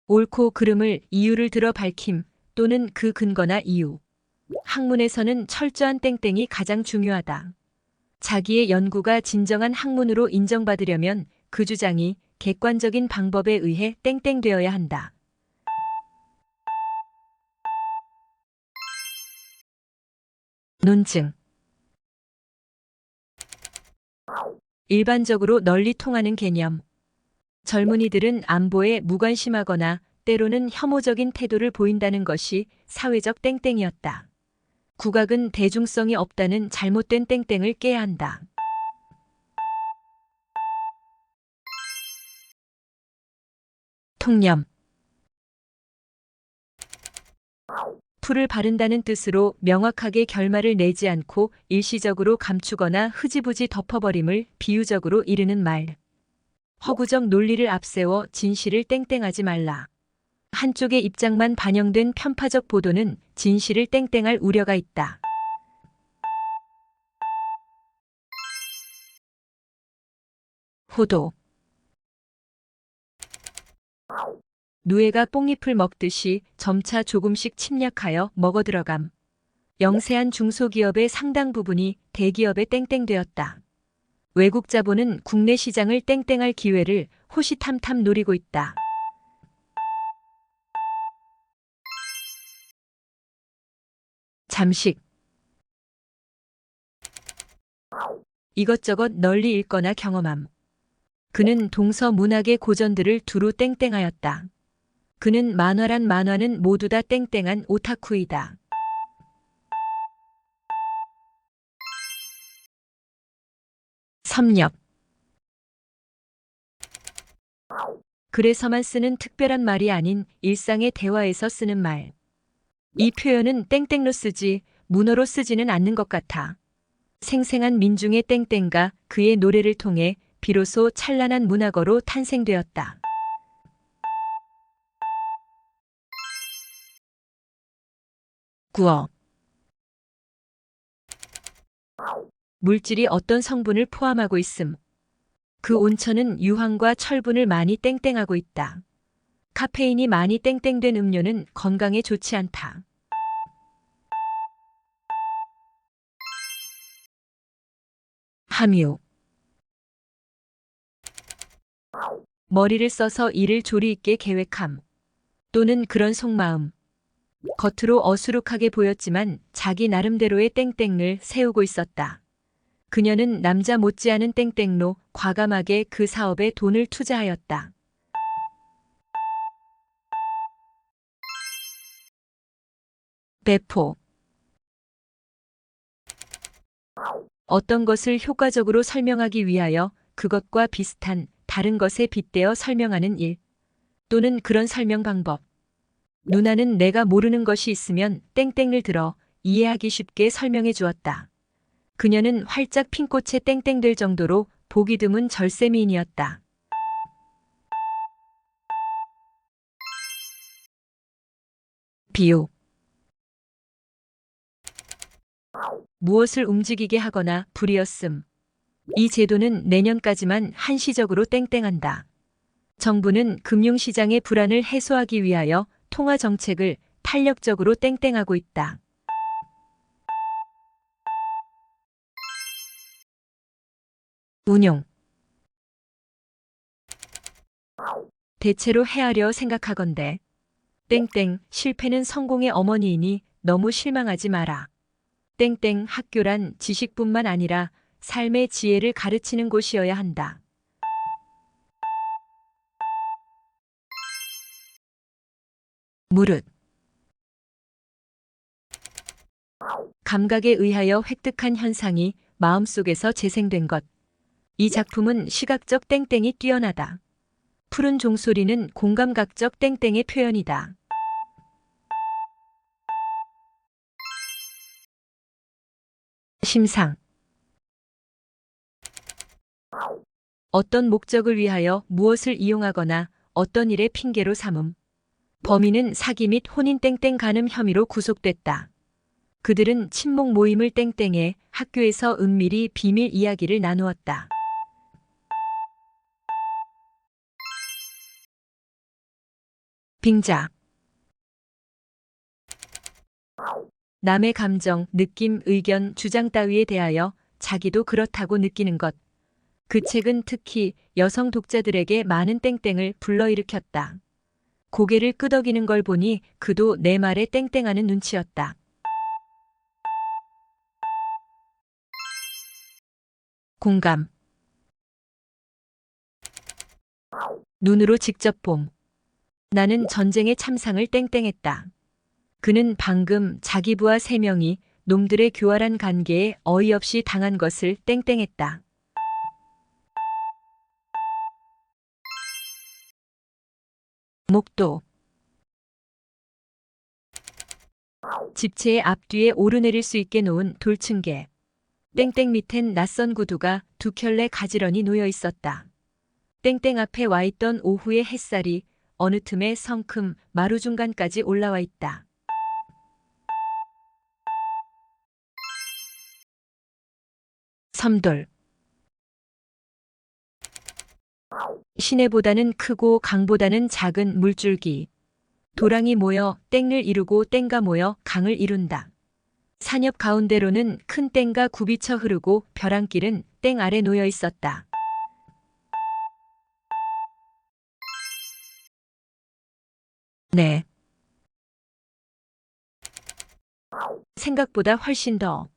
옳고 그름을 이유를 들어 밝힘 또는 그 근거나 이유. 학문에서는 철저한 땡땡이 가장 중요하다. 자기의 연구가 진정한 학문으로 인정받으려면 그 주장이 객관적인 방법에 의해 땡땡되어야 한다. 논증. 일반적으로 널리 통하는 개념. 젊은이들은 안보에 무관심하거나 때로는 혐오적인 태도를 보인다는 것이 사회적 땡땡이었다. 국악은 대중성이 없다는 잘못된 땡땡을 깨야 한다. 통념. 풀을 바른다는 뜻으로 명확하게 결말을 내지 않고 일시적으로 감추거나 흐지부지 덮어버림을 비유적으로 이르는 말. 허구적 논리를 앞세워 진실을 땡땡하지 말라. 한쪽의 입장만 반영된 편파적 보도는 진실을 땡땡할 우려가 있다. 호도. 누에가 뽕잎을 먹듯이 점차 조금씩 침략하여 먹어들어감. 영세한 중소기업의 상당 부분이 대기업에 땡땡되었다. 외국 자본은 국내 시장을 땡땡할 기회를 호시탐탐 노리고 있다. 잠식. 이것저것 널리 읽거나 경험함. 그는 동서 문학의 고전들을 두루 땡땡하였다. 그는 만화란 만화는 모두 다 땡땡한 오타쿠이다. 섭렵. 그래서만 쓰는 특별한 말이 아닌 일상의 대화에서 쓰는 말. 이 표현은 땡땡로 쓰지 문어로 쓰지는 않는 것 같아. 생생한 민중의 땡땡가 그의 노래를 통해 비로소 찬란한 문학어로 탄생되었다. 구어. 물질이 어떤 성분을 포함하고 있음. 그 온천은 유황과 철분을 많이 땡땡하고 있다. 카페인이 많이 땡땡된 음료는 건강에 좋지 않다. 함유. 머리를 써서 일을 조리 있게 계획함. 또는 그런 속마음. 겉으로 어수룩하게 보였지만 자기 나름대로의 땡땡을 세우고 있었다. 그녀는 남자 못지않은 땡땡로 과감하게 그 사업에 돈을 투자하였다. 배포. 어떤 것을 효과적으로 설명하기 위하여 그것과 비슷한 다른 것에 빗대어 설명하는 일. 또는 그런 설명 방법. 누나는 내가 모르는 것이 있으면 땡땡을 들어 이해하기 쉽게 설명해 주었다. 그녀는 활짝 핀 꽃에 땡땡될 정도로 보기 드문 절세미인이었다. 비유. 무엇을 움직이게 하거나 불이었음. 이 제도는 내년까지만 한시적으로 땡땡한다. 정부는 금융시장의 불안을 해소하기 위하여 통화 정책을 탄력적으로 땡땡하고 있다. 운용. 대체로 헤아려 생각하건대. 땡땡 실패는 성공의 어머니이니 너무 실망하지 마라. 땡땡 학교란 지식뿐만 아니라 삶의 지혜를 가르치는 곳이어야 한다. 무릇. 감각에 의하여 획득한 현상이 마음속에서 재생된 것. 이 작품은 시각적 땡땡이 뛰어나다. 푸른 종소리는 공감각적 땡땡의 표현이다. 심상. 어떤 목적을 위하여 무엇을 이용하거나 어떤 일의 핑계로 삼음. 범인은 사기 및 혼인 땡땡 간음 혐의로 구속됐다. 그들은 친목 모임을 땡땡해 학교에서 은밀히 비밀 이야기를 나누었다. 빙자. 남의 감정, 느낌, 의견, 주장 따위에 대하여 자기도 그렇다고 느끼는 것. 그 책은 특히 여성 독자들에게 많은 땡땡을 불러일으켰다. 고개를 끄덕이는 걸 보니 그도 내 말에 땡땡하는 눈치였다. 공감. 눈으로 직접 봄. 나는 전쟁의 참상을 땡땡했다. 그는 방금 자기 부하 3명이 놈들의 교활한 관계에 어이없이 당한 것을 땡땡했다. 목도. 집체의 앞뒤에 오르내릴 수 있게 놓은 돌층계. 땡땡 밑엔 낯선 구두가 2켤레 가지런히 놓여 있었다. 땡땡 앞에 와 있던 오후의 햇살이 어느 틈에 성큼 마루 중간까지 올라와 있다. 섬돌. 시내보다는 크고 강보다는 작은 물줄기. 도랑이 모여 땡을 이루고 땡가 모여 강을 이룬다. 산 옆 가운데로는 큰 땡가 굽이쳐 흐르고 벼랑길은 땡 아래 놓여 있었다. 네. 생각보다 훨씬 더.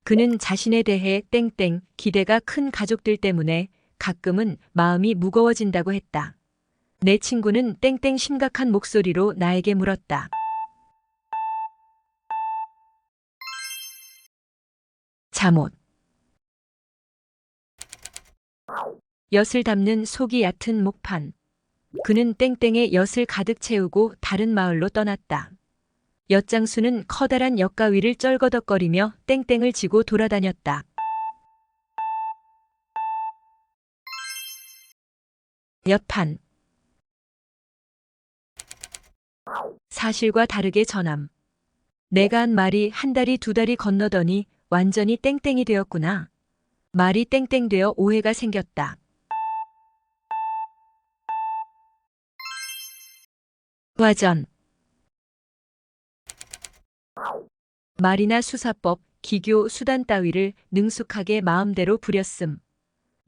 그는 자신에 대해 땡땡 기대가 큰 가족들 때문에 가끔은 마음이 무거워진다고 했다. 내 친구는 땡땡 심각한 목소리로 나에게 물었다. 잠옷. 엿을 담는 속이 얕은 목판. 그는 땡땡에 엿을 가득 채우고 다른 마을로 떠났다. 엿장수는 커다란 엿가위를 쩔거덕거리며 땡땡을 지고 돌아다녔다. 엿판. 사실과 다르게 전함. 내가 한 말이 1달이 2달이 건너더니 완전히 땡땡이 되었구나. 말이 땡땡되어 오해가 생겼다. 화전. 말이나 수사법, 기교, 수단 따위를 능숙하게 마음대로 부렸음.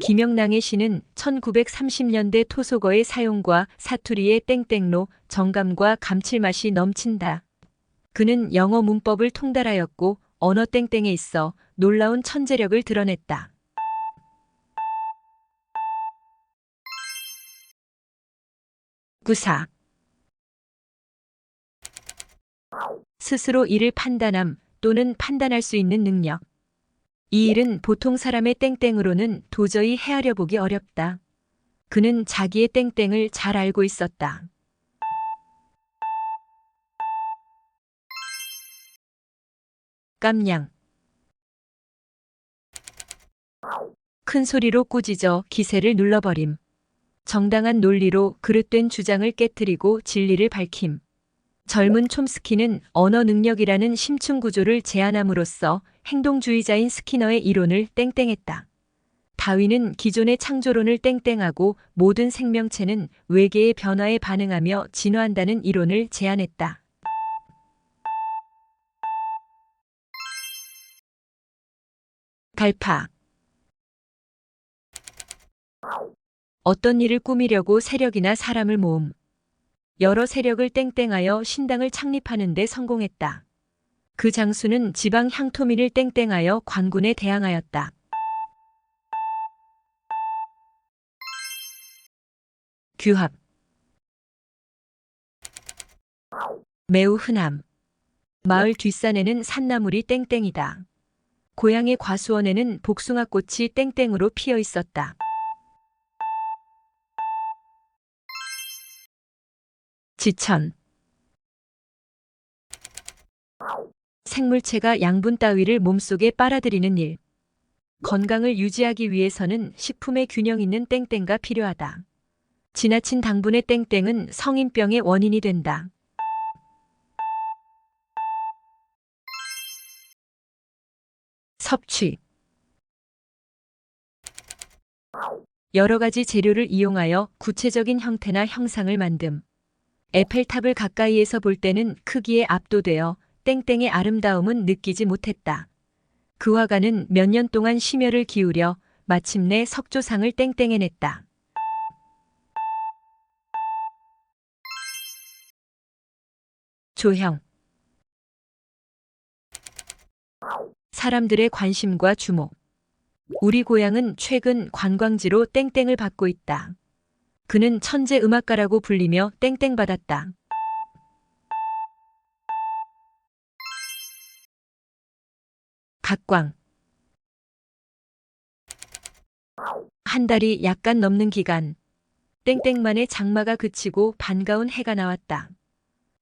김영랑의 시는 1930년대 토속어의 사용과 사투리의 땡땡로 정감과 감칠맛이 넘친다. 그는 영어 문법을 통달하였고 언어 땡땡에 있어 놀라운 천재력을 드러냈다. 구사. 스스로 일을 판단함 또는 판단할 수 있는 능력. 이 일은 보통 사람의 땡땡으로는 도저히 헤아려 보기 어렵다. 그는 자기의 땡땡을 잘 알고 있었다. 깜냥. 큰 소리로 꾸짖어 기세를 눌러버림. 정당한 논리로 그릇된 주장을 깨트리고 진리를 밝힘. 젊은 촘스키는 언어 능력이라는 심층 구조를 제안함으로써 행동주의자인 스키너의 이론을 땡땡했다. 다윈은 기존의 창조론을 땡땡하고 모든 생명체는 외계의 변화에 반응하며 진화한다는 이론을 제안했다. 갈파. 어떤 일을 꾸미려고 세력이나 사람을 모음. 여러 세력을 땡땡하여 신당을 창립하는 데 성공했다. 그 장수는 지방 향토민을 땡땡하여 관군에 대항하였다. 규합. 매우 흔함. 마을 뒷산에는 산나물이 땡땡이다. 고향의 과수원에는 복숭아꽃이 땡땡으로 피어 있었다. 지천. 생물체가 양분 따위를 몸속에 빨아들이는 일. 건강을 유지하기 위해서는 식품의 균형 있는 땡땡가 필요하다. 지나친 당분의 땡땡은 성인병의 원인이 된다. 섭취. 여러 가지 재료를 이용하여 구체적인 형태나 형상을 만듦. 에펠탑을 가까이에서 볼 때는 크기에 압도되어 땡땡의 아름다움은 느끼지 못했다. 그 화가는 몇 년 동안 심혈을 기울여 마침내 석조상을 땡땡에 냈다. 조형. 사람들의 관심과 주목. 우리 고향은 최근 관광지로 땡땡을 받고 있다. 그는 천재 음악가라고 불리며 땡땡 받았다. 각광. 한 달이 약간 넘는 기간. 땡땡만의 장마가 그치고 반가운 해가 나왔다.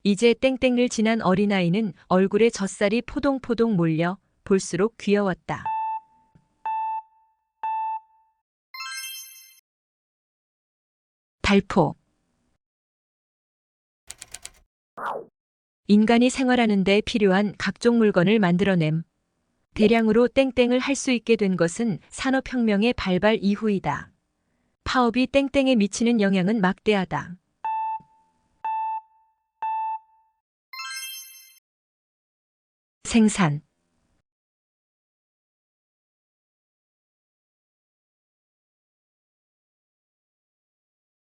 이제 땡땡을 지난 어린아이는 얼굴에 젖살이 포동포동 몰려 볼수록 귀여웠다. 달포. 인간이 생활하는 데 필요한 각종 물건을 만들어냄. 대량으로 땡땡을 할 수 있게 된 것은 산업혁명의 발발 이후이다. 파업이 땡땡에 미치는 영향은 막대하다. 생산.